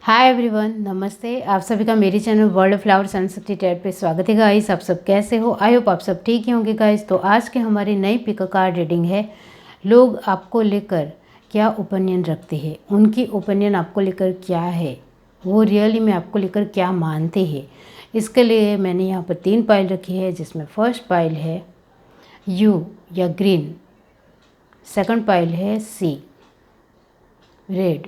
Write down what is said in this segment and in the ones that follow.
Hi everyone, नमस्ते। आप सभी का मेरे channel world flowers and substitute पे स्वागत है गाइस। आप सब कैसे हो? आई होप आप सब ठीक ही होंगे गाइस। तो आज के हमारी नई पिक कार्ड रीडिंग है। लोग आपको लेकर क्या ओपिनियन रखते हैं, उनकी ओपिनियन आपको लेकर क्या है, वो रियली में आपको लेकर क्या मानते हैं। इसके लिए मैंने यहाँ पर 3 पाइल रखी है, जिसमें फर्स्ट पाइल है यू या ग्रीन, सेकंड पाइल है सी रेड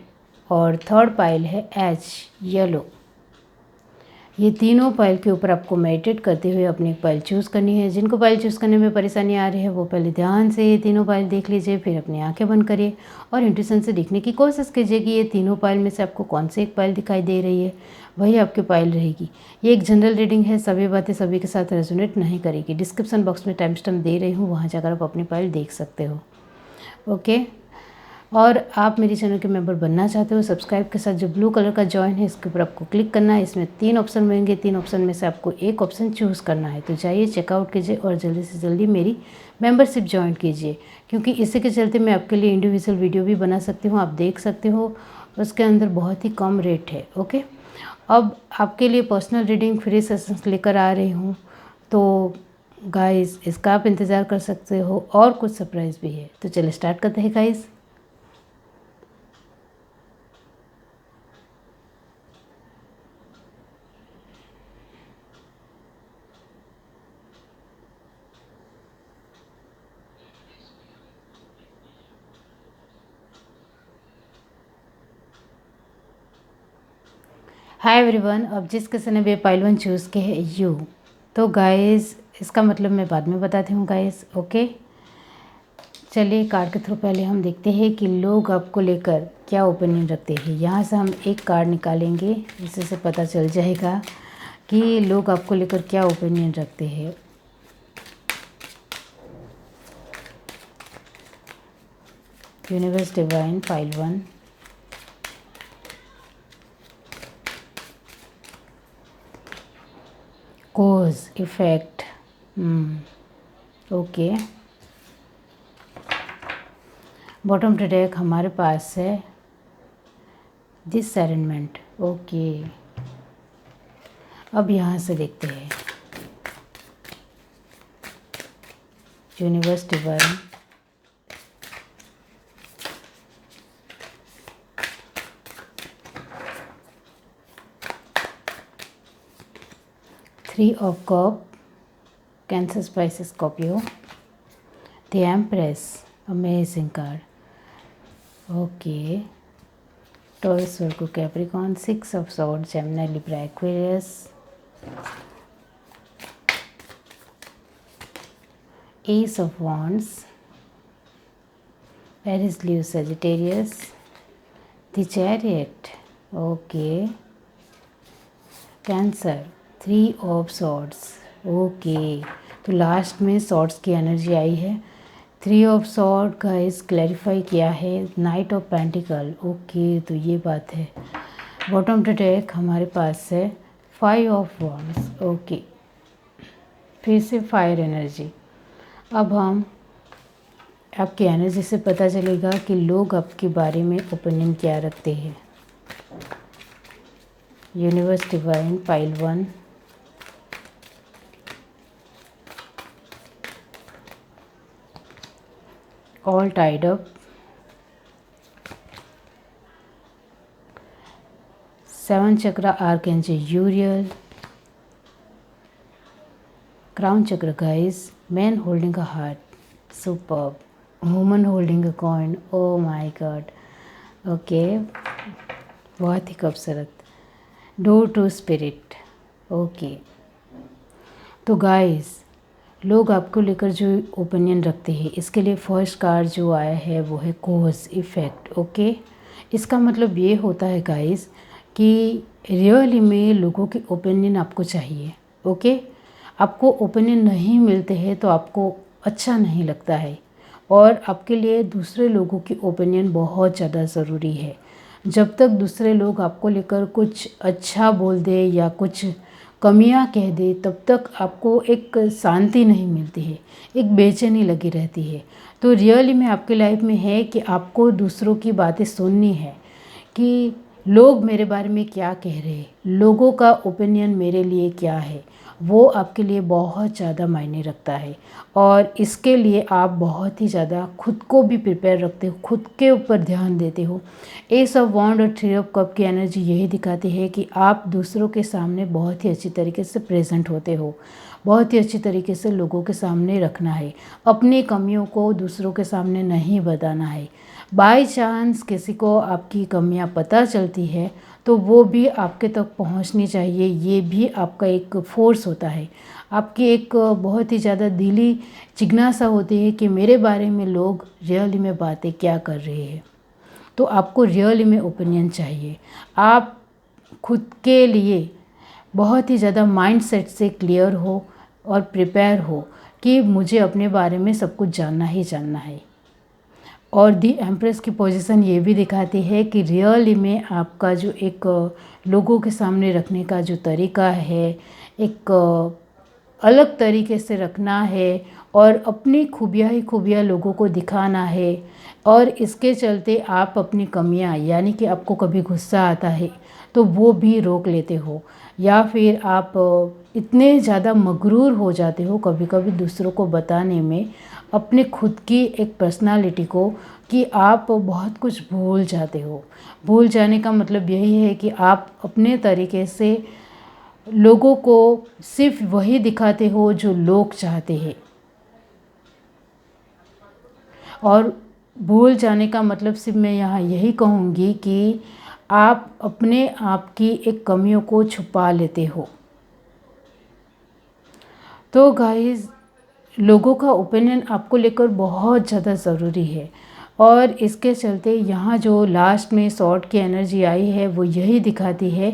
और थर्ड पाइल है एच येलो। ये तीनों पाइल के ऊपर आपको मेडिटेट करते हुए अपनी एक पाइल चूज़ करनी है। जिनको पाइल चूज़ करने में परेशानी आ रही है वो पहले ध्यान से ये तीनों पाइल देख लीजिए, फिर अपनी आंखें बंद करिए और इंट्यूशन से देखने की कोशिश कीजिए कि ये तीनों पाइल में से आपको कौन सी एक पाइल दिखाई दे रही है, वही आपकी पाइल रहेगी। ये एक जनरल रीडिंग है, सभी बातें सभी के साथ रेजोनेट नहीं करेगी। डिस्क्रिप्शन बॉक्स में टाइम स्टैम्प दे रही हूँ, वहाँ जाकर आप अपनी पाइल देख सकते हो। ओके, और आप मेरे चैनल के मेंबर बनना चाहते हो, सब्सक्राइब के साथ जो ब्लू कलर का जॉइन है इसके ऊपर आपको क्लिक करना है। इसमें 3 ऑप्शन मिलेंगे, 3 ऑप्शन में से आपको एक ऑप्शन चूज़ करना है। तो जाइए, चेकआउट कीजिए और जल्दी से जल्दी मेरी मेंबरशिप ज्वाइन कीजिए, क्योंकि इसी के चलते मैं आपके लिए इंडिविजुअल वीडियो भी बना सकती हूँ। आप देख सकते हो, उसके अंदर बहुत ही कम रेट है। ओके, अब आपके लिए पर्सनल रीडिंग फ्री सेशंस लेकर आ रही हूँ, तो गाइस इसका आप इंतज़ार कर सकते हो और कुछ सरप्राइज़ भी है। तो चलिए स्टार्ट करते हैं गाइस। हाय एवरीवन, अब जिस किसी ने भी पाइल 1 चूज़ किया है यू, तो गाइस इसका मतलब मैं बाद में बताती हूँ गाइस। ओके, चलिए कार्ड के थ्रू पहले हम देखते हैं कि लोग आपको लेकर क्या ओपिनियन रखते हैं। यहाँ से हम एक कार्ड निकालेंगे, इससे पता चल जाएगा कि लोग आपको लेकर क्या ओपिनियन रखते हैं। यूनिवर्स डिवाइन पाइल 1, कोज इफेक्ट, ओके। बॉटम डेक हमारे पास है डिसर्नमेंट। ओके, अब यहाँ से देखते हैं universe divine, three of cup, Cancer Pisces Scorpio, the empress, amazing card. Okay, Taurus Virgo Capricorn, 6 of sword, Gemini Libra Aquarius, ace of wands, Aries Leo Sagittarius, the chariot. Okay, Cancer, 3 of swords. Okay, तो last में swords की energy आई है। 3 of sword का इस clarify किया है night of pentacle. Okay, तो ये बात है। बॉटम डेक हमारे पास है 5 ऑफ वॉन्ड्स। ओके, फिर से फायर एनर्जी। अब हम आपकी एनर्जी से पता चलेगा कि लोग आपके बारे में ओपिनियन क्या रखते हैं। Universe divine pile 1, all tied up, 7 chakra archangel Uriel, crown chakra guys, man holding a heart, superb, woman holding a coin, oh my god, okay, बहुत ही खूबसूरत, डोर टू स्पिरिट। ओके, तो गाइस लोग आपको लेकर जो ओपिनियन रखते हैं, इसके लिए फर्स्ट कार्ड जो आया है वो है कोज इफ़ेक्ट। ओके, इसका मतलब ये होता है गाइस कि रियली में लोगों के ओपिनियन आपको चाहिए। ओके, आपको ओपिनियन नहीं मिलते हैं तो आपको अच्छा नहीं लगता है, और आपके लिए दूसरे लोगों की ओपिनियन बहुत ज़्यादा ज़रूरी है। जब तक दूसरे लोग आपको लेकर कुछ अच्छा बोल दे या कुछ कमियां कह दे, तब तक आपको एक शांति नहीं मिलती है, एक बेचैनी लगी रहती है। तो रियली में आपके लाइफ में है कि आपको दूसरों की बातें सुननी है, कि लोग मेरे बारे में क्या कह रहे हैं, लोगों का ओपिनियन मेरे लिए क्या है, वो आपके लिए बहुत ज़्यादा मायने रखता है। और इसके लिए आप बहुत ही ज़्यादा खुद को भी प्रिपेयर रखते हो, खुद के ऊपर ध्यान देते हो। एस ऑफ वॉन्ड और थ्री ऑफ कप की एनर्जी यही दिखाती है कि आप दूसरों के सामने बहुत ही अच्छी तरीके से प्रेजेंट होते हो, बहुत ही अच्छी तरीके से लोगों के सामने रखना है, अपनी कमियों को दूसरों के सामने नहीं बताना है। बाय चांस किसी को आपकी कमियां पता चलती है तो वो भी आपके तक पहुंचनी चाहिए। ये भी आपका एक फोर्स होता है, आपकी एक बहुत ही ज़्यादा दिली जिज्ञासा होती है कि मेरे बारे में लोग रियली में बातें क्या कर रहे हैं। तो आपको रियली में ओपिनियन चाहिए। आप खुद के लिए बहुत ही ज़्यादा माइंडसेट से क्लियर हो और प्रिपेयर हो कि मुझे अपने बारे में सब कुछ जानना ही जानना है। और दी एम्प्रेस की पोजीशन ये भी दिखाती है कि रियली में आपका जो एक लोगों के सामने रखने का जो तरीका है, एक अलग तरीके से रखना है और अपनी खूबियाँ ही खूबियाँ लोगों को दिखाना है। और इसके चलते आप अपनी कमियां, यानी कि आपको कभी गुस्सा आता है तो वो भी रोक लेते हो, या फिर आप इतने ज़्यादा मगरूर हो जाते हो कभी कभी दूसरों को बताने में अपने खुद की एक पर्सनालिटी को, कि आप बहुत कुछ भूल जाते हो। भूल जाने का मतलब यही है कि आप अपने तरीके से लोगों को सिर्फ वही दिखाते हो जो लोग चाहते हैं। और भूल जाने का मतलब सिर्फ मैं यहाँ यही कहूँगी कि आप अपने आप की एक कमियों को छुपा लेते हो। तो गाइस, लोगों का ओपिनियन आपको लेकर बहुत ज़्यादा ज़रूरी है। और इसके चलते यहाँ जो लास्ट में शॉर्ट की एनर्जी आई है वो यही दिखाती है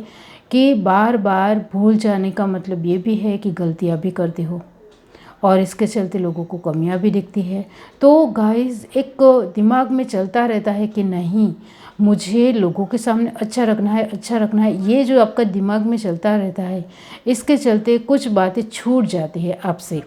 कि बार बार भूल जाने का मतलब ये भी है कि गलतियाँ भी करते हो और इसके चलते लोगों को कमियां भी दिखती है। तो गाइस, एक दिमाग में चलता रहता है कि नहीं, मुझे लोगों के सामने अच्छा रखना है, अच्छा रखना है। ये जो आपका दिमाग में चलता रहता है, इसके चलते कुछ बातें छूट जाती है आपसे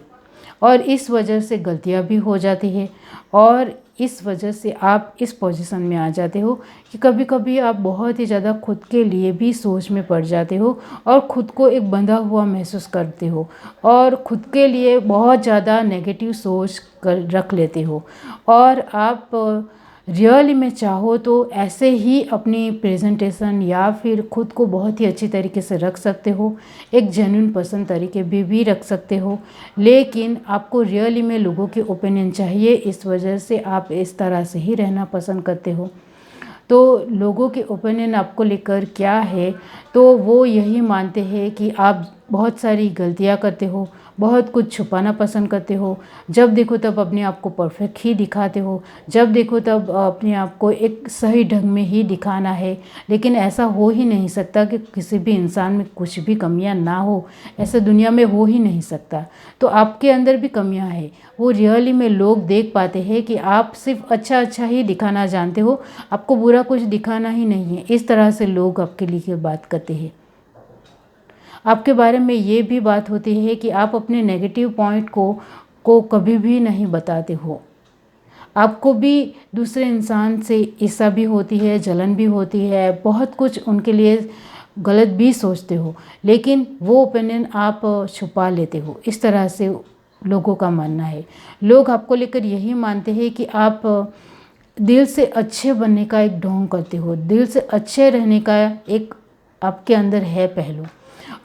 और इस वजह से गलतियां भी हो जाती है। और इस वजह से आप इस पोजीशन में आ जाते हो कि कभी कभी आप बहुत ही ज़्यादा खुद के लिए भी सोच में पड़ जाते हो और ख़ुद को एक बंधा हुआ महसूस करते हो और ख़ुद के लिए बहुत ज़्यादा नेगेटिव सोच कर रख लेते हो। और आप रियली में चाहो तो ऐसे ही अपनी प्रेजेंटेशन या फिर ख़ुद को बहुत ही अच्छी तरीके से रख सकते हो, एक जेन्युइन पर्सन तरीके भी रख सकते हो। लेकिन आपको रियली में लोगों के ओपिनियन चाहिए, इस वजह से आप इस तरह से ही रहना पसंद करते हो। तो लोगों के ओपिनियन आपको लेकर क्या है, तो वो यही मानते हैं कि आप बहुत सारी गलतियां करते हो, बहुत कुछ छुपाना पसंद करते हो, जब देखो तब अपने आप को परफेक्ट ही दिखाते हो, जब देखो तब अपने आप को एक सही ढंग में ही दिखाना है। लेकिन ऐसा हो ही नहीं सकता कि किसी भी इंसान में कुछ भी कमियां ना हो, ऐसा दुनिया में हो ही नहीं सकता। तो आपके अंदर भी कमियां हैं, वो रियली में लोग देख पाते हैं कि आप सिर्फ अच्छा अच्छा ही दिखाना जानते हो, आपको बुरा कुछ दिखाना ही नहीं है। इस तरह से लोग आपके लिए बात करते हैं। आपके बारे में ये भी बात होती है कि आप अपने नेगेटिव पॉइंट को कभी भी नहीं बताते हो। आपको भी दूसरे इंसान से ईर्ष्या भी होती है, जलन भी होती है, बहुत कुछ उनके लिए गलत भी सोचते हो, लेकिन वो ओपिनियन आप छुपा लेते हो। इस तरह से लोगों का मानना है। लोग आपको लेकर यही मानते हैं कि आप दिल से अच्छे बनने का एक ढोंग करते हो, दिल से अच्छे रहने का एक आपके अंदर है पहलू।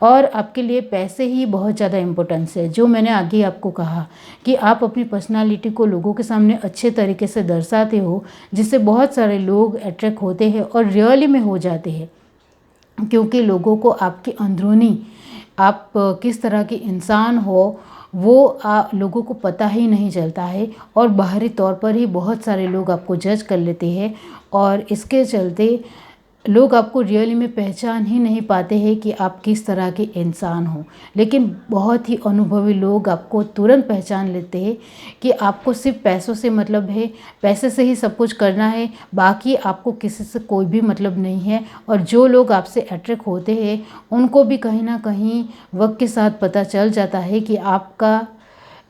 और आपके लिए पैसे ही बहुत ज़्यादा इम्पोर्टेंस है, जो मैंने आगे आपको कहा कि आप अपनी पर्सनालिटी को लोगों के सामने अच्छे तरीके से दर्शाते हो, जिससे बहुत सारे लोग अट्रैक्ट होते हैं और रियली में हो जाते हैं। क्योंकि लोगों को आपकी अंदरूनी आप किस तरह के इंसान हो वो लोगों को पता ही नहीं चलता है, और बाहरी तौर पर ही बहुत सारे लोग आपको जज कर लेते हैं। और इसके चलते लोग आपको रियली में पहचान ही नहीं पाते हैं कि आप किस तरह के इंसान हो। लेकिन बहुत ही अनुभवी लोग आपको तुरंत पहचान लेते हैं कि आपको सिर्फ पैसों से मतलब है, पैसे से ही सब कुछ करना है, बाकी आपको किसी से कोई भी मतलब नहीं है। और जो लोग आपसे अट्रैक्ट होते हैं उनको भी कहीं ना कहीं वक्त के साथ पता चल जाता है कि आपका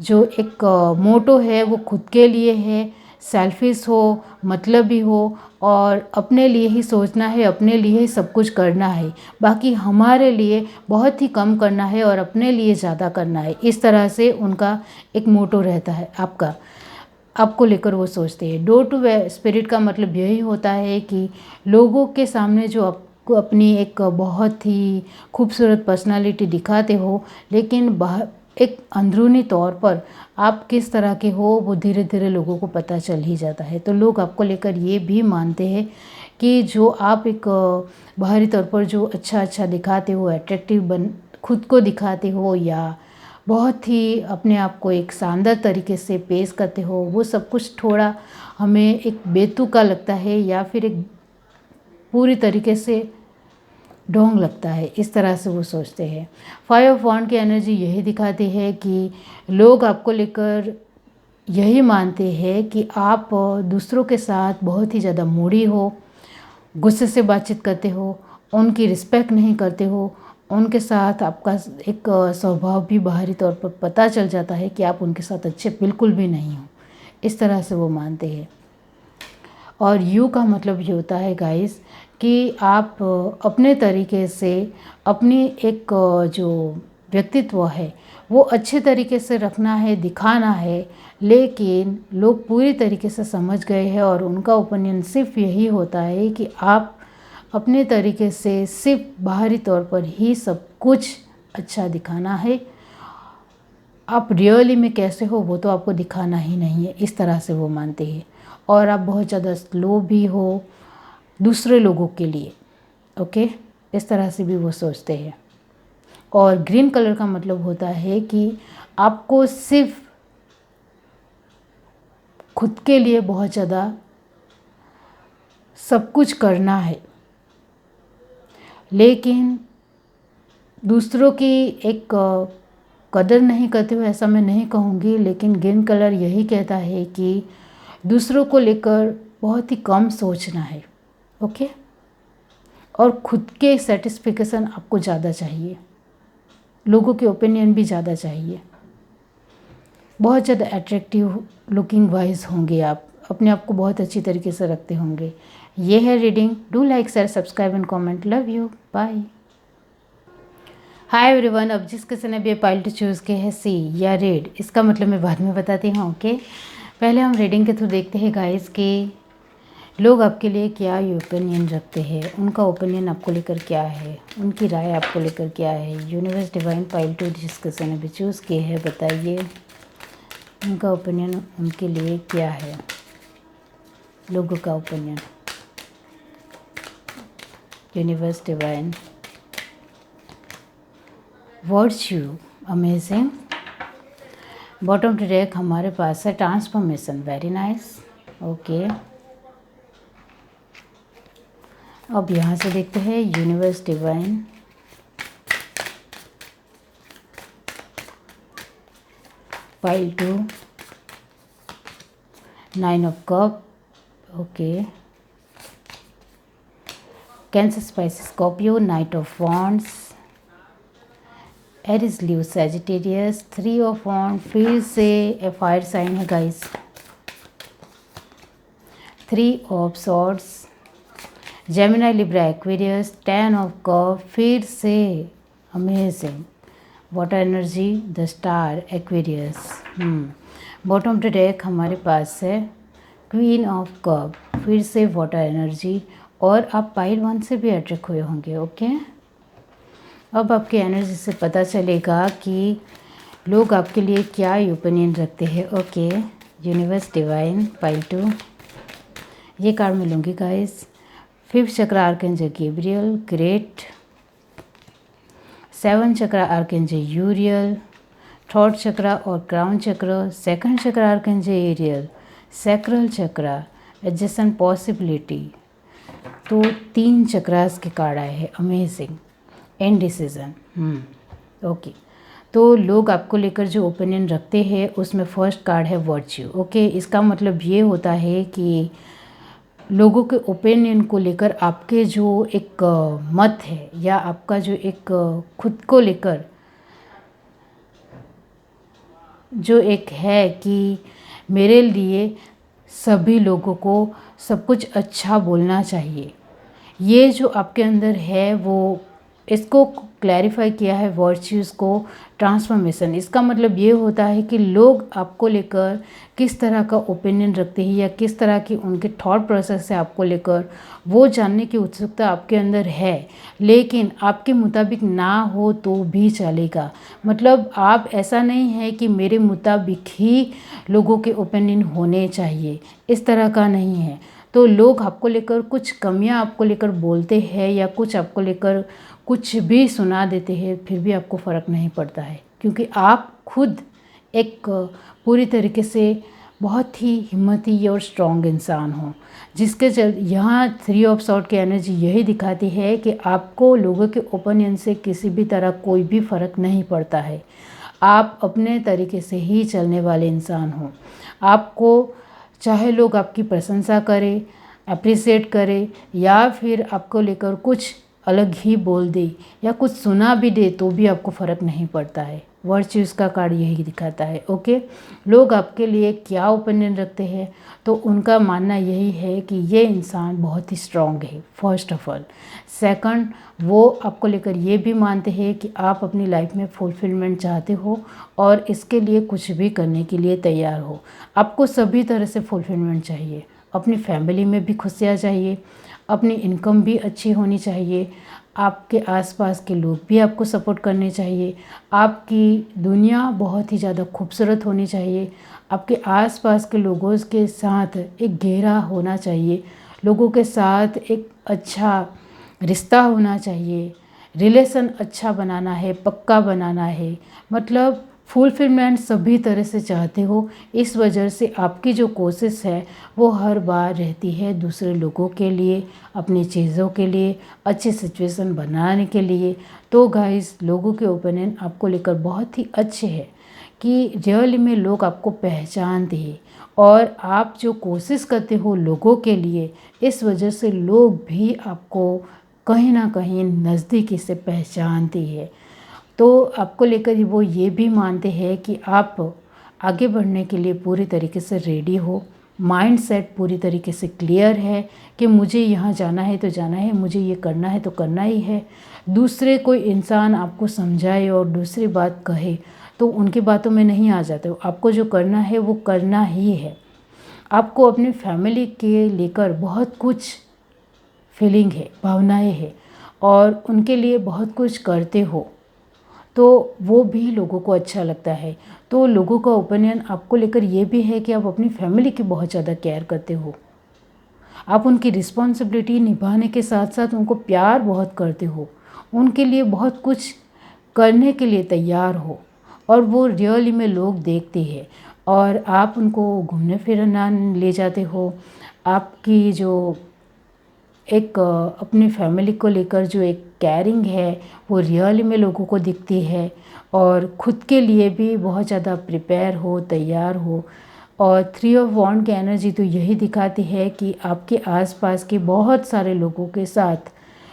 जो एक मोटो है वो खुद के लिए है, सेल्फिश हो, मतलबी हो और अपने लिए ही सोचना है, अपने लिए ही सब कुछ करना है, बाकी हमारे लिए बहुत ही कम करना है और अपने लिए ज़्यादा करना है। इस तरह से उनका एक मोटो रहता है आपको लेकर वो सोचते हैं। डोर टू स्पिरिट का मतलब यही होता है कि लोगों के सामने जो आपको अपनी एक बहुत ही खूबसूरत पर्सनालिटी दिखाते हो, लेकिन एक अंदरूनी तौर पर आप किस तरह के हो वो धीरे धीरे लोगों को पता चल ही जाता है। तो लोग आपको लेकर ये भी मानते हैं कि जो आप एक बाहरी तौर पर जो अच्छा दिखाते हो, अट्रैक्टिव खुद को दिखाते हो या बहुत ही अपने आप को एक शानदार तरीके से पेश करते हो, वो सब कुछ थोड़ा हमें एक बेतुका लगता है या फिर एक पूरी तरीके से ढोंग लगता है। इस तरह से वो सोचते हैं। 5 ऑफ वॉन्ड की एनर्जी यही दिखाती है कि लोग आपको लेकर यही मानते हैं कि आप दूसरों के साथ बहुत ही ज़्यादा मूडी हो, गुस्से से बातचीत करते हो, उनकी रिस्पेक्ट नहीं करते हो, उनके साथ आपका एक स्वभाव भी बाहरी तौर पर पता चल जाता है कि आप उनके साथ अच्छे बिल्कुल भी नहीं हो। इस तरह से वो मानते हैं। और यू का मतलब ये होता है गाइस कि आप अपने तरीके से अपनी एक जो व्यक्तित्व है वो अच्छे तरीके से रखना है, दिखाना है, लेकिन लोग पूरी तरीके से समझ गए हैं और उनका ओपिनियन सिर्फ यही होता है कि आप अपने तरीके से सिर्फ बाहरी तौर पर ही सब कुछ अच्छा दिखाना है, आप रियली में कैसे हो वो तो आपको दिखाना ही नहीं है। इस तरह से वो मानते हैं। और आप बहुत ज़्यादा स्लो भी हो दूसरे लोगों के लिए, ओके, इस तरह से भी वो सोचते हैं। और ग्रीन कलर का मतलब होता है कि आपको सिर्फ खुद के लिए बहुत ज़्यादा सब कुछ करना है, लेकिन दूसरों की एक कदर नहीं करते हो ऐसा मैं नहीं कहूँगी, लेकिन ग्रीन कलर यही कहता है कि दूसरों को लेकर बहुत ही कम सोचना है, ओके। और खुद के सेटिस्फिकेशन आपको ज़्यादा चाहिए, लोगों के ओपिनियन भी ज़्यादा चाहिए, बहुत ज़्यादा अट्रैक्टिव लुकिंग वाइज होंगे आप, अपने आप को बहुत अच्छी तरीके से रखते होंगे। ये है reading. Do like, share, subscribe and comment. Love you, bye. Hi everyone. अब जिस किसी ने भी पाइल टू चूज़ के है सी या रेड, इसका मतलब मैं बाद में बताती हूँ, ओके। पहले हम रीडिंग के थ्रू देखते हैं गाइस कि लोग आपके लिए क्या ओपिनियन रखते हैं, उनका ओपिनियन आपको लेकर क्या है, उनकी राय आपको लेकर क्या है। यूनिवर्स डिवाइन पाइल टू जिस किसी ने भी चूज़ किए है, बताइए उनका ओपिनियन उनके लिए क्या है, लोगों का opinion. Universe divine virtue, amazing. Bottom to deck हमारे पास है ट्रांसफॉर्मेशन, वेरी नाइस, ओके। अब यहाँ से देखते हैं universe divine pile two, 9 of cup, okay. Cancer, Pisces, Scorpio, knight of wands, Aries, Leo, Sagittarius, 3 of wand, फिर से फायर साइन है guys, 3 of swords, Gemini, Libra, Aquarius, 10 of cup, फिर से amazing water energy, the star, Aquarius. Bottom to deck हमारे पास है queen of cup, फिर से वाटर एनर्जी, और आप पाइल 1 से भी अट्रैक्ट हुए होंगे, ओके। अब आपकी एनर्जी से पता चलेगा कि लोग आपके लिए क्या ओपिनियन रखते हैं, ओके। यूनिवर्स डिवाइन पाइल 2, ये कार्ड मैं लूँगी गाइस। 5th चक्र आर्कएंजल गैब्रियल, ग्रेट। 7th चक्र आर्कएंजल यूरियल, 3rd चक्र और क्राउन चक्र, 2nd चक्र आर्कएंजल एरियल, सैक्रल चक्र, एडजेसेंट पॉसिबिलिटी। तो 3 चक्रास के कार्ड आए हैं, अमेजिंग, इनडिसीजन, ओके। तो लोग आपको लेकर जो ओपिनियन रखते हैं उसमें फर्स्ट कार्ड है वर्च्यू, ओके। इसका मतलब ये होता है कि लोगों के ओपिनियन को लेकर आपके जो एक मत है या आपका जो एक खुद को लेकर जो एक है कि मेरे लिए सभी लोगों को सब कुछ अच्छा बोलना चाहिए। ये जो आपके अंदर है वो इसको क्लैरिफाई किया है वर्च्यूज़ को ट्रांसफॉर्मेशन। इसका मतलब ये होता है कि लोग आपको लेकर किस तरह का ओपिनियन रखते हैं या किस तरह की उनके थॉट प्रोसेस है आपको लेकर, वो जानने की उत्सुकता आपके अंदर है। लेकिन आपके मुताबिक ना हो तो भी चलेगा। मतलब आप ऐसा नहीं है कि मेरे मुताबिक ही लोगों के ओपिनियन होने चाहिए, इस तरह का नहीं है। तो लोग आपको लेकर कुछ कमियां आपको लेकर बोलते हैं या कुछ आपको लेकर कुछ भी सुना देते हैं, फिर भी आपको फ़र्क नहीं पड़ता है, क्योंकि आप खुद एक पूरी तरीके से बहुत ही हिम्मती और स्ट्रॉन्ग इंसान हो। जिसके चल यहाँ 3 ऑफ सॉर्ड की एनर्जी यही दिखाती है कि आपको लोगों के ओपिनियन से किसी भी तरह कोई भी फ़र्क नहीं पड़ता है। आप अपने तरीके से ही चलने वाले इंसान हो। आपको चाहे लोग आपकी प्रशंसा करें, अप्रिसिएट करें या फिर आपको लेकर कुछ अलग ही बोल दे या कुछ सुना भी दे तो भी आपको फ़र्क नहीं पड़ता है। वर्च्यूज़ का कार्ड यही दिखाता है। ओके, लोग आपके लिए क्या ओपिनियन रखते हैं, तो उनका मानना यही है कि ये इंसान बहुत ही स्ट्रॉन्ग है फर्स्ट ऑफ ऑल। सेकंड, वो आपको लेकर ये भी मानते हैं कि आप अपनी लाइफ में फुलफिलमेंट चाहते हो और इसके लिए कुछ भी करने के लिए तैयार हो। आपको सभी तरह से फुलफिलमेंट चाहिए, अपनी फैमिली में भी खुशियाँ चाहिए, अपनी इनकम भी अच्छी होनी चाहिए, आपके आसपास के लोग भी आपको सपोर्ट करने चाहिए, आपकी दुनिया बहुत ही ज़्यादा खूबसूरत होनी चाहिए, आपके आसपास के लोगों के साथ एक गहरा होना चाहिए, लोगों के साथ एक अच्छा रिश्ता होना चाहिए, रिलेशन अच्छा बनाना है, पक्का बनाना है। मतलब फुलफिलमेंट सभी तरह से चाहते हो। इस वजह से आपकी जो कोशिश है वो हर बार रहती है दूसरे लोगों के लिए, अपनी चीज़ों के लिए, अच्छी सिचुएशन बनाने के लिए। तो गाइस, लोगों के ओपिनियन आपको लेकर बहुत ही अच्छे हैं कि रियल में लोग आपको पहचानते हैं और आप जो कोशिश करते हो लोगों के लिए, इस वजह से लोग भी आपको कहीं ना कहीं नज़दीकी से पहचानते हैं। तो आपको लेकर वो ये भी मानते हैं कि आप आगे बढ़ने के लिए पूरी तरीके से रेडी हो, माइंड सेट पूरी तरीके से क्लियर है कि मुझे यहाँ जाना है तो जाना है, मुझे ये करना है तो करना ही है। दूसरे कोई इंसान आपको समझाए और दूसरी बात कहे तो उनकी बातों में नहीं आ जाते हो। आपको जो करना है वो करना ही है। आपको अपनी फैमिली के लेकर बहुत कुछ फीलिंग है, भावनाएं है और उनके लिए बहुत कुछ करते हो, तो वो भी लोगों को अच्छा लगता है। तो लोगों का ओपिनियन आपको लेकर ये भी है कि आप अपनी फैमिली की बहुत ज़्यादा केयर करते हो, आप उनकी रिस्पॉन्सिबिलिटी निभाने के साथ साथ उनको प्यार बहुत करते हो, उनके लिए बहुत कुछ करने के लिए तैयार हो और वो रियली में लोग देखते हैं और आप उनको घूमने फिरना ले जाते हो। आपकी जो एक अपनी फैमिली को लेकर जो एक केयरिंग है वो रियल में लोगों को दिखती है और ख़ुद के लिए भी बहुत ज़्यादा प्रिपेयर हो, तैयार हो। और 3 ऑफ वॉन्ड की एनर्जी तो यही दिखाती है कि आपके आसपास के बहुत सारे लोगों के साथ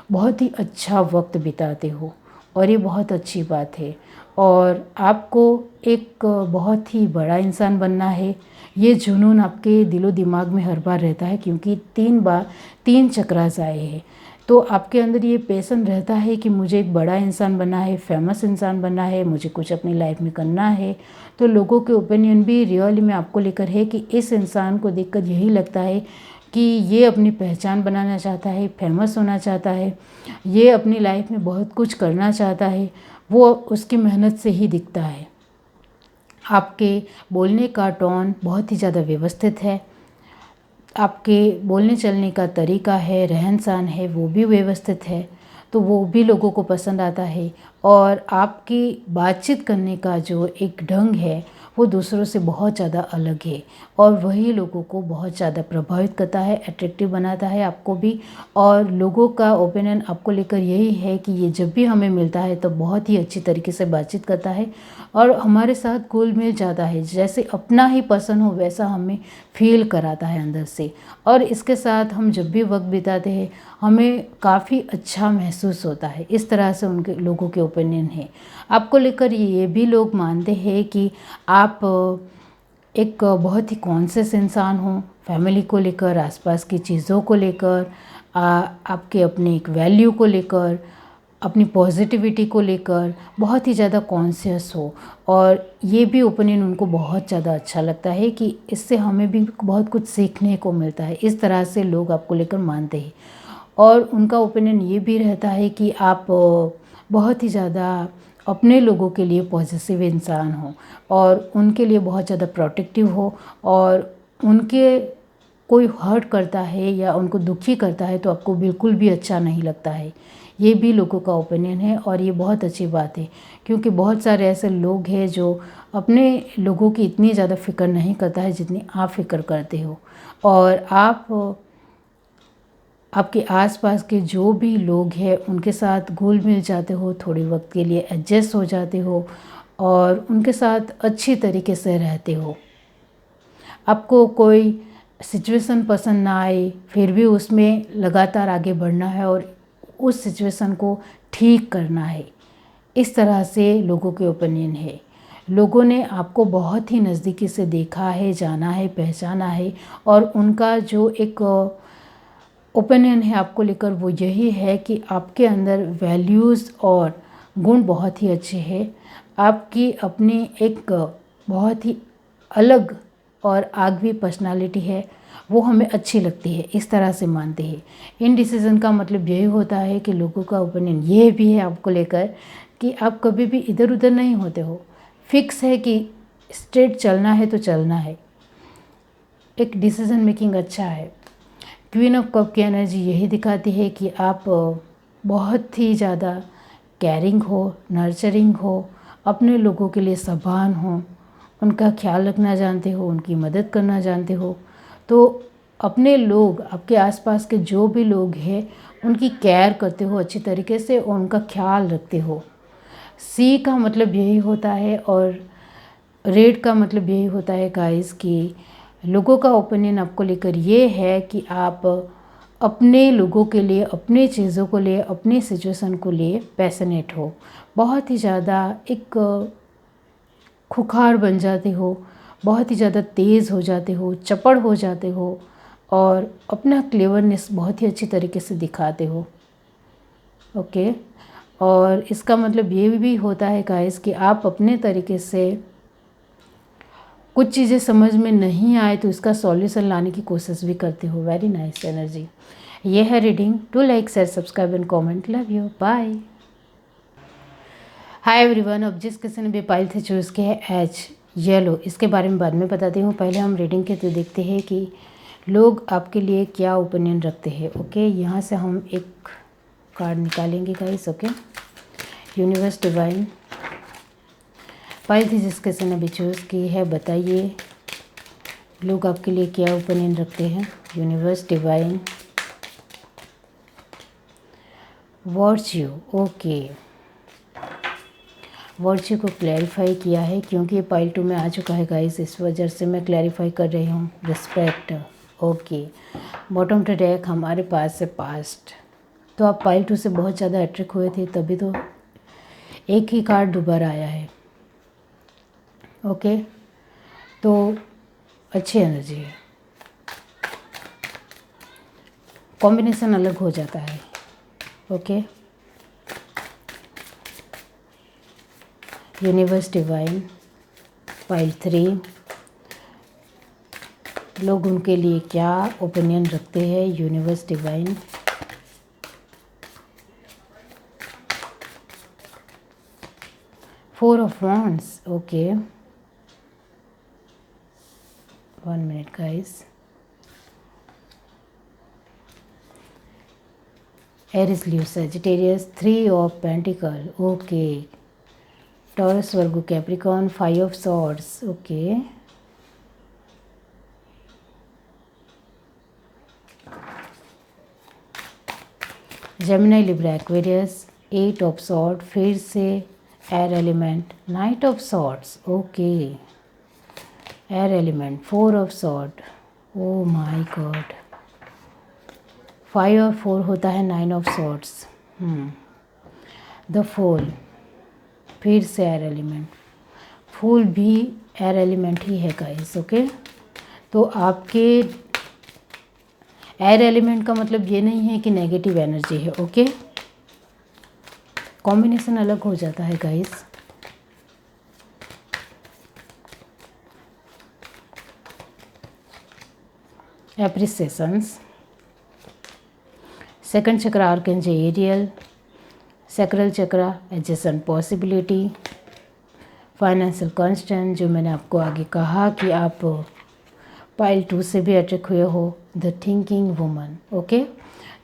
बहुत ही अच्छा वक्त बिताते हो और ये बहुत अच्छी बात है। और आपको एक बहुत ही बड़ा इंसान बनना है, ये जुनून आपके दिलो दिमाग में हर बार रहता है क्योंकि 3 चक्रास आए हैं। तो आपके अंदर ये पैशन रहता है कि मुझे एक बड़ा इंसान बनना है, फेमस इंसान बनना है, मुझे कुछ अपनी लाइफ में करना है। तो लोगों के ओपिनियन भी रियल में आपको लेकर है कि इस इंसान को देखकर यही लगता है कि ये अपनी पहचान बनाना चाहता है, फेमस होना चाहता है, ये अपनी लाइफ में बहुत कुछ करना चाहता है, वो उसकी मेहनत से ही दिखता है। आपके बोलने का टोन बहुत ही ज़्यादा व्यवस्थित है, आपके बोलने चलने का तरीका है, रहन सहन है, वो भी व्यवस्थित है, तो वो भी लोगों को पसंद आता है। और आपकी बातचीत करने का जो एक ढंग है वो दूसरों से बहुत ज़्यादा अलग है और वही लोगों को बहुत ज़्यादा प्रभावित करता है, अट्रैक्टिव बनाता है आपको भी। और लोगों का ओपिनियन आपको लेकर यही है कि ये जब भी हमें मिलता है तो बहुत ही अच्छी तरीके से बातचीत करता है और हमारे साथ घुल मिल जाता है, जैसे अपना ही पसंद हो वैसा हमें फील कराता है अंदर से। और इसके साथ हम जब भी वक्त बिताते हैं हमें काफ़ी अच्छा महसूस होता है। इस तरह से उनके लोगों के ओपिनियन है। आपको लेकर ये भी लोग मानते हैं कि आप एक बहुत ही कॉन्शियस इंसान हो, फैमिली को लेकर, आसपास की चीज़ों को लेकर, आपके अपने एक वैल्यू को लेकर, अपनी पॉजिटिविटी को लेकर बहुत ही ज़्यादा कॉन्शियस हो। और ये भी ओपिनियन उनको बहुत ज़्यादा अच्छा लगता है कि इससे हमें भी बहुत कुछ सीखने को मिलता है। इस तरह से लोग आपको लेकर मानते हैं। और उनका ओपिनियन ये भी रहता है कि आप बहुत ही ज़्यादा अपने लोगों के लिए पॉजिटिव इंसान हो और उनके लिए बहुत ज़्यादा प्रोटेक्टिव हो, और उनके कोई हर्ट करता है या उनको दुखी करता है तो आपको बिल्कुल भी अच्छा नहीं लगता है। ये भी लोगों का ओपिनियन है और ये बहुत अच्छी बात है, क्योंकि बहुत सारे ऐसे लोग हैं जो अपने लोगों की इतनी ज़्यादा फ़िक्र नहीं करता है जितनी आप फ़िक्र करते हो। और आपके आसपास के जो भी लोग हैं उनके साथ घुल मिल जाते हो, थोड़े वक्त के लिए एडजस्ट हो जाते हो और उनके साथ अच्छी तरीके से रहते हो। आपको कोई सिचुएशन पसंद ना आए फिर भी उसमें लगातार आगे बढ़ना है और उस सिचुएशन को ठीक करना है। इस तरह से लोगों के ओपिनियन है। लोगों ने आपको बहुत ही नज़दीकी से देखा है, जाना है, पहचाना है, और उनका जो एक ओपिनियन है आपको लेकर वो यही है कि आपके अंदर वैल्यूज़ और गुण बहुत ही अच्छे हैं। आपकी अपनी एक बहुत ही अलग और आगवी पर्सनालिटी है, वो हमें अच्छी लगती है, इस तरह से मानते हैं। इनडिसीजन का मतलब यही होता है कि लोगों का ओपिनियन ये भी है आपको लेकर कि आप कभी भी इधर उधर नहीं होते हो। फिक्स है कि स्ट्रेट चलना है तो चलना है। एक डिसीज़न मेकिंग अच्छा है। क्वीन ऑफ कप की एनर्जी यही दिखाती है कि आप बहुत ही ज़्यादा केयरिंग हो, नर्चरिंग हो, अपने लोगों के लिए सभान हो, उनका ख्याल रखना जानते हो, उनकी मदद करना जानते हो। तो अपने लोग, आपके आसपास के जो भी लोग हैं उनकी केयर करते हो अच्छी तरीके से और उनका ख्याल रखते हो। सी का मतलब यही होता है और रेड का मतलब यही होता है गाइस कि लोगों का ओपिनियन आपको लेकर ये है कि आप अपने लोगों के लिए, अपने चीज़ों को लिए, अपनी सिचुएशन को लिए पैशनेट हो, बहुत ही ज़्यादा एक खुखार बन जाते हो, बहुत ही ज़्यादा तेज़ हो जाते हो, चपड़ हो जाते हो और अपना क्लेवरनेस बहुत ही अच्छी तरीके से दिखाते हो। ओके। और इसका मतलब ये भी होता है गाइस कि आप अपने तरीके से कुछ चीज़ें समझ में नहीं आए तो इसका सॉल्यूशन लाने की कोशिश भी करते हो। Very nice energy. ये है reading. Do like, share, subscribe and comment. Love you, bye. Hi everyone. अब जिस किसी ने भी पाइल थे चूज़ किया है एज येलो, इसके बारे में बाद में बताती हूँ। पहले हम रीडिंग के तो देखते हैं कि लोग आपके लिए क्या ओपिनियन रखते हैं। ओके, यहाँ से हम एक कार्ड निकालेंगे guys. Okay, universe divine pile थी जिस किसी ने भी चूज़ की है, बताइए लोग आपके लिए क्या ओपिनियन रखते हैं। Universe divine virtue. Okay, virtue को क्लैरिफाई किया है क्योंकि ये पाइल 2 में आ चुका है गाइस, इस वजह से मैं क्लैरिफाई कर रही हूँ। Respect. Okay, bottom to deck हमारे पास है पास्ट। तो आप पाइल 2 से बहुत ज़्यादा अट्रैक्ट हुए थे, तभी तो एक ही कार्ड दोबारा आया है। ओके, तो अच्छी एनर्जी है, कॉम्बिनेशन अलग हो जाता है। ओके, यूनिवर्स डिवाइन पाइल 3, लोग उनके लिए क्या ओपिनियन रखते हैं। Universe divine four of wands. Okay, 1 minute guys। Aries, Leo, Sagittarius, 3 of Pentacle। Okay, Taurus, Virgo, Capricorn, 5 of Swords। Okay, Gemini, Libra, Aquarius, 8 of Swords, फिर से air element, night of swords. Okay, air element, 4 of Swords। Oh my God, 5 और 4 होता है 9 of Swords। The fool, फिर से air element, फूल भी air element ही है guys. Okay, तो आपके एयर एलिमेंट का मतलब ये नहीं है कि नेगेटिव एनर्जी है। ओके, कॉम्बिनेशन अलग हो जाता है गाइस। एप्रिसिएशंस, सेकंड चक्रा आर्कएंजल एरियल, सैक्रल चक्रा एडजेसेंट पॉसिबिलिटी, फाइनेंशियल कांस्टेंट, जो मैंने आपको आगे कहा कि आप पाइल 2 से भी अट्रैक्ट हुए हो, द थिंकिंग वुमन। ओके,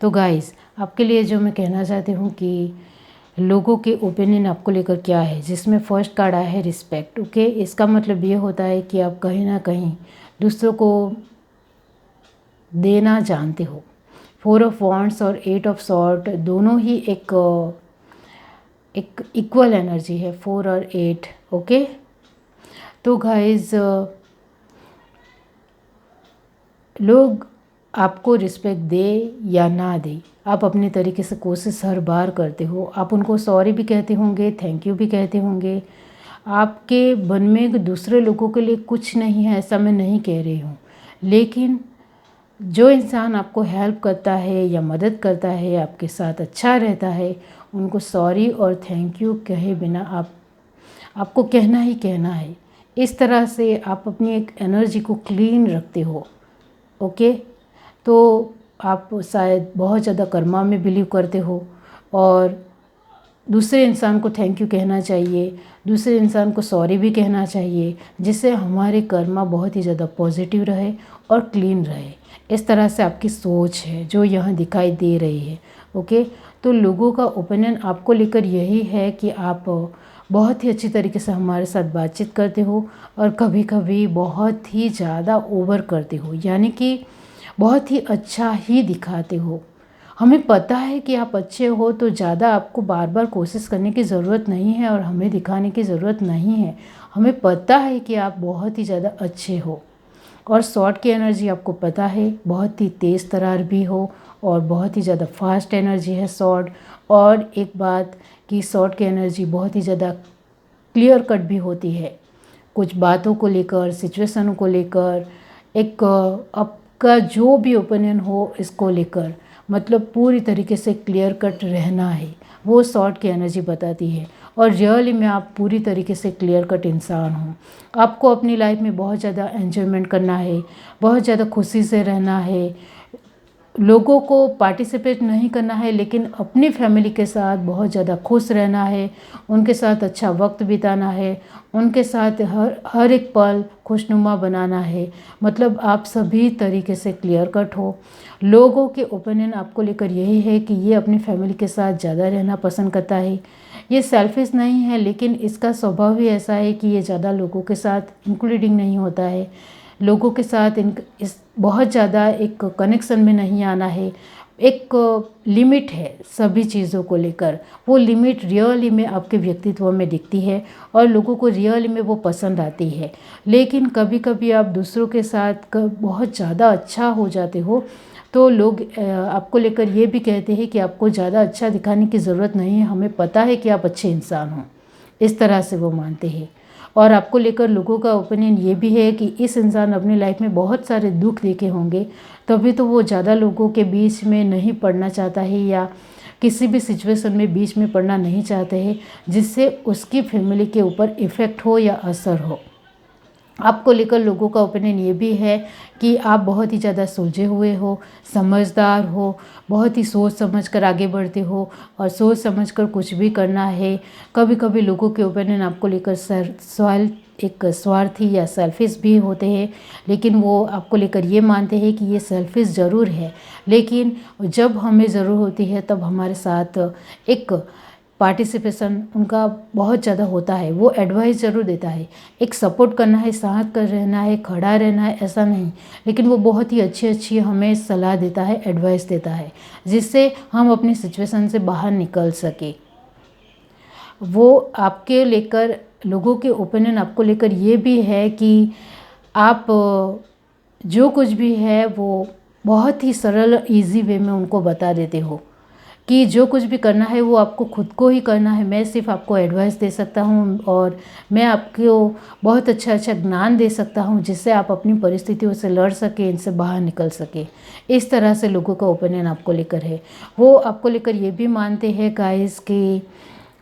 तो गाइस आपके लिए जो मैं कहना चाहती हूँ कि लोगों के ओपिनियन आपको लेकर क्या है, जिसमें फर्स्ट कार्ड आया है रिस्पेक्ट। ओके, इसका मतलब ये होता है कि आप कहीं ना कहीं दूसरों को देना जानते हो। 4 ऑफ वॉन्ड्स और 8 ऑफ सॉर्ड दोनों ही एक इक्वल एनर्जी है, 4 और 8। ओके, तो गाइज लोग आपको रिस्पेक्ट दे या ना दे, आप अपने तरीके से कोशिश हर बार करते हो। आप उनको सॉरी भी कहते होंगे, थैंक यू भी कहते होंगे। आपके मन में दूसरे लोगों के लिए कुछ नहीं है, ऐसा मैं नहीं कह रही हूँ, लेकिन जो इंसान आपको हेल्प करता है या मदद करता है, आपके साथ अच्छा रहता है, उनको सॉरी और थैंक यू कहे बिना आपको कहना ही कहना है। इस तरह से आप अपनी एक एनर्जी को क्लीन रखते हो। ओके, तो आप शायद बहुत ज़्यादा कर्मा में बिलीव करते हो और दूसरे इंसान को थैंक यू कहना चाहिए, दूसरे इंसान को सॉरी भी कहना चाहिए, जिससे हमारे कर्मा बहुत ही ज़्यादा पॉजिटिव रहे और क्लीन रहे। इस तरह से आपकी सोच है जो यहाँ दिखाई दे रही है। ओके, तो लोगों का ओपिनियन आपको लेकर यही है कि आप बहुत ही अच्छी तरीके से हमारे साथ बातचीत करते हो और कभी कभी बहुत ही ज़्यादा ओवर करते हो, यानी कि बहुत ही अच्छा ही दिखाते हो। हमें पता है कि आप अच्छे हो, तो ज़्यादा आपको बार बार कोशिश करने की ज़रूरत नहीं है और हमें दिखाने की ज़रूरत नहीं है। हमें पता है कि आप बहुत ही ज़्यादा अच्छे हो और शॉर्ट की एनर्जी आपको पता है, बहुत ही तेज़ तरार भी हो और बहुत ही ज़्यादा फास्ट एनर्जी है शॉर्ट। और एक बात कि शॉर्ट की एनर्जी बहुत ही ज़्यादा क्लियर कट भी होती है, कुछ बातों को लेकर, सिचुएशनों को लेकर, एक आपका जो भी ओपिनियन हो इसको लेकर, मतलब पूरी तरीके से क्लियर कट रहना है, वो शॉर्ट की एनर्जी बताती है। और रियली में आप पूरी तरीके से क्लियर कट इंसान हो। आपको अपनी लाइफ में बहुत ज़्यादा एंजॉयमेंट करना है, बहुत ज़्यादा खुशी से रहना है, लोगों को पार्टिसिपेट नहीं करना है, लेकिन अपनी फैमिली के साथ बहुत ज़्यादा खुश रहना है, उनके साथ अच्छा वक्त बिताना है, उनके साथ हर एक पल खुशनुमा बनाना है। मतलब आप सभी तरीके से क्लियर कट हो। लोगों के ओपिनियन आपको लेकर यही है कि ये अपनी फैमिली के साथ ज़्यादा रहना पसंद करता है। ये सेल्फिश नहीं है, लेकिन इसका स्वभाव ही ऐसा है कि ये ज़्यादा लोगों के साथ इंक्लूडिंग नहीं होता है, लोगों के साथ इस बहुत ज़्यादा एक कनेक्शन में नहीं आना है। एक लिमिट है सभी चीज़ों को लेकर, वो लिमिट रियली में आपके व्यक्तित्व में दिखती है और लोगों को रियली में वो पसंद आती है। लेकिन कभी कभी आप दूसरों के साथ बहुत ज़्यादा अच्छा हो जाते हो, तो लोग आपको लेकर ये भी कहते हैं कि आपको ज़्यादा अच्छा दिखाने की ज़रूरत नहीं है, हमें पता है कि आप अच्छे इंसान हो। इस तरह से वो मानते हैं। और आपको लेकर लोगों का ओपिनियन ये भी है कि इस इंसान अपनी लाइफ में बहुत सारे दुख देखे होंगे, तभी तो वो ज़्यादा लोगों के बीच में नहीं पड़ना चाहता है या किसी भी सिचुएशन में बीच में पड़ना नहीं चाहते हैं, जिससे उसकी फैमिली के ऊपर इफ़ेक्ट हो या असर हो। आपको लेकर लोगों का ओपिनियन ये भी है कि आप बहुत ही ज़्यादा सुलझे हुए हो, समझदार हो, बहुत ही सोच समझ कर आगे बढ़ते हो और सोच समझ कर कुछ भी करना है। कभी कभी लोगों के ओपिनियन आपको लेकर एक स्वार्थी या सेल्फिश भी होते हैं, लेकिन वो आपको लेकर ये मानते हैं कि ये सेल्फिश ज़रूर है, लेकिन जब हमें ज़रूरत होती है तब हमारे साथ एक पार्टिसिपेशन उनका बहुत ज़्यादा होता है। वो एडवाइस ज़रूर देता है, एक सपोर्ट करना है, साथ कर रहना है, खड़ा रहना है, ऐसा नहीं, लेकिन वो बहुत ही अच्छी अच्छी हमें सलाह देता है, एडवाइस देता है, जिससे हम अपनी सिचुएशन से बाहर निकल सके। वो आपके लेकर लोगों के ओपिनियन आपको लेकर ये भी है कि आप जो कुछ भी है वो बहुत ही सरल ईजी वे में उनको बता देते हो कि जो कुछ भी करना है वो आपको खुद को ही करना है। मैं सिर्फ आपको एडवाइस दे सकता हूँ और मैं आपको बहुत अच्छा अच्छा ज्ञान दे सकता हूँ जिससे आप अपनी परिस्थितियों से लड़ सके, इनसे बाहर निकल सके। इस तरह से लोगों का ओपिनियन आपको लेकर है। वो आपको लेकर ये भी मानते हैं गाइस कि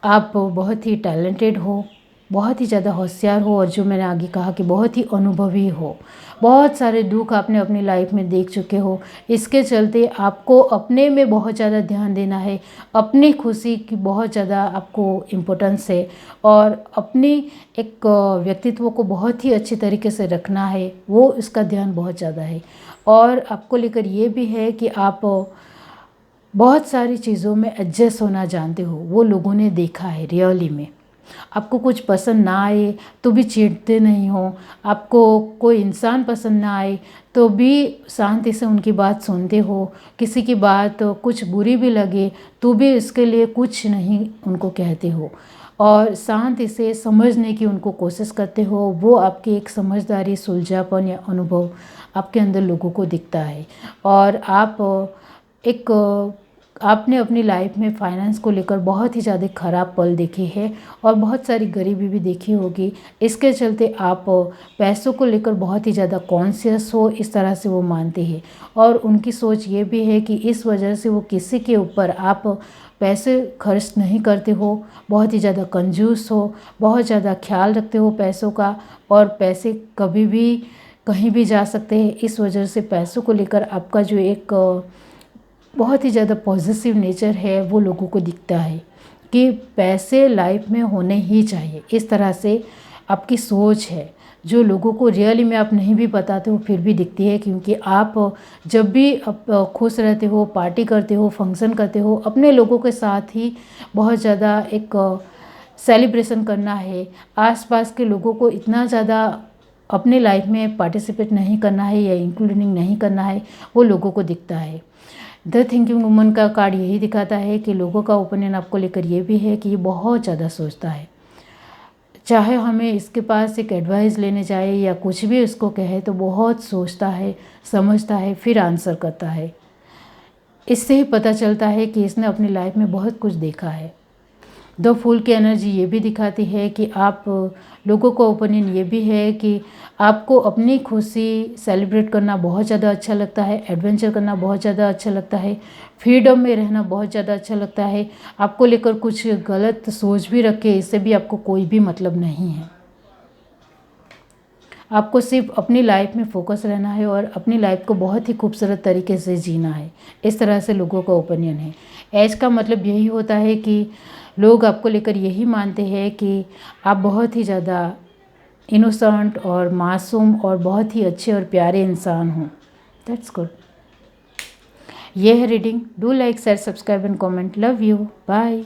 आप बहुत ही टैलेंटेड हो, बहुत ही ज़्यादा होशियार हो, और जो मैंने आगे कहा कि बहुत ही अनुभवी हो। बहुत सारे दुख आपने अपनी लाइफ में देख चुके हो, इसके चलते आपको अपने में बहुत ज़्यादा ध्यान देना है। अपनी खुशी की बहुत ज़्यादा आपको इम्पोर्टेंस है और अपनी एक व्यक्तित्व को बहुत ही अच्छी तरीके से रखना है, वो इसका ध्यान बहुत ज़्यादा है। और आपको लेकर ये भी है कि आप बहुत सारी चीज़ों में एडजस्ट होना जानते हो। वो लोगों ने देखा है रियली में। आपको कुछ पसंद ना आए तो भी चिढ़ते नहीं हो, आपको कोई इंसान पसंद ना आए तो भी शांति से उनकी बात सुनते हो। किसी की बात कुछ बुरी भी लगे तो भी इसके लिए कुछ नहीं उनको कहते हो और शांति से समझने की उनको कोशिश करते हो। वो आपकी एक समझदारी, सुलझापन या अनुभव आपके अंदर लोगों को दिखता है। और आपने अपनी लाइफ में फाइनेंस को लेकर बहुत ही ज़्यादा ख़राब पल देखे हैं और बहुत सारी गरीबी भी देखी होगी। इसके चलते आप पैसों को लेकर बहुत ही ज़्यादा कॉन्शियस हो, इस तरह से वो मानते हैं। और उनकी सोच ये भी है कि इस वजह से वो किसी के ऊपर आप पैसे खर्च नहीं करते हो, बहुत ही ज़्यादा कंजूस हो, बहुत ज़्यादा ख्याल रखते हो पैसों का, और पैसे कभी भी कहीं भी जा सकते हैं। इस वजह से पैसों को लेकर आपका जो एक बहुत ही ज़्यादा पॉजिटिव नेचर है वो लोगों को दिखता है कि पैसे लाइफ में होने ही चाहिए। इस तरह से आपकी सोच है जो लोगों को रियली में आप नहीं भी बताते हो फिर भी दिखती है, क्योंकि आप जब भी खुश रहते हो, पार्टी करते हो, फंक्शन करते हो, अपने लोगों के साथ ही बहुत ज़्यादा एक सेलिब्रेशन करना है। आसपास के लोगों को इतना ज़्यादा अपने लाइफ में पार्टिसिपेट नहीं करना है या इंक्लूडिंग नहीं करना है, वो लोगों को दिखता है। द थिंकिंग वुमन का कार्ड यही दिखाता है कि लोगों का ओपिनियन आपको लेकर ये भी है कि ये बहुत ज़्यादा सोचता है। चाहे हमें इसके पास एक एडवाइस लेने जाए या कुछ भी उसको कहे तो बहुत सोचता है, समझता है, फिर आंसर करता है। इससे ही पता चलता है कि इसने अपनी लाइफ में बहुत कुछ देखा है। द फूल की एनर्जी ये भी दिखाती है कि आप लोगों का ओपिनियन ये भी है कि आपको अपनी खुशी सेलिब्रेट करना बहुत ज़्यादा अच्छा लगता है, एडवेंचर करना बहुत ज़्यादा अच्छा लगता है, फ्रीडम में रहना बहुत ज़्यादा अच्छा लगता है। आपको लेकर कुछ गलत सोच भी रखे, इससे भी आपको कोई भी मतलब नहीं है। आपको सिर्फ अपनी लाइफ में फोकस रहना है और अपनी लाइफ को बहुत ही खूबसूरत तरीके से जीना है। इस तरह से लोगों का ओपिनियन है। एज का मतलब यही होता है कि लोग आपको लेकर यही मानते हैं कि आप बहुत ही ज़्यादा इनोसेंट और मासूम और बहुत ही अच्छे और प्यारे इंसान हो। That's good. ये है reading. Do like, share, subscribe and comment. Love you. Bye.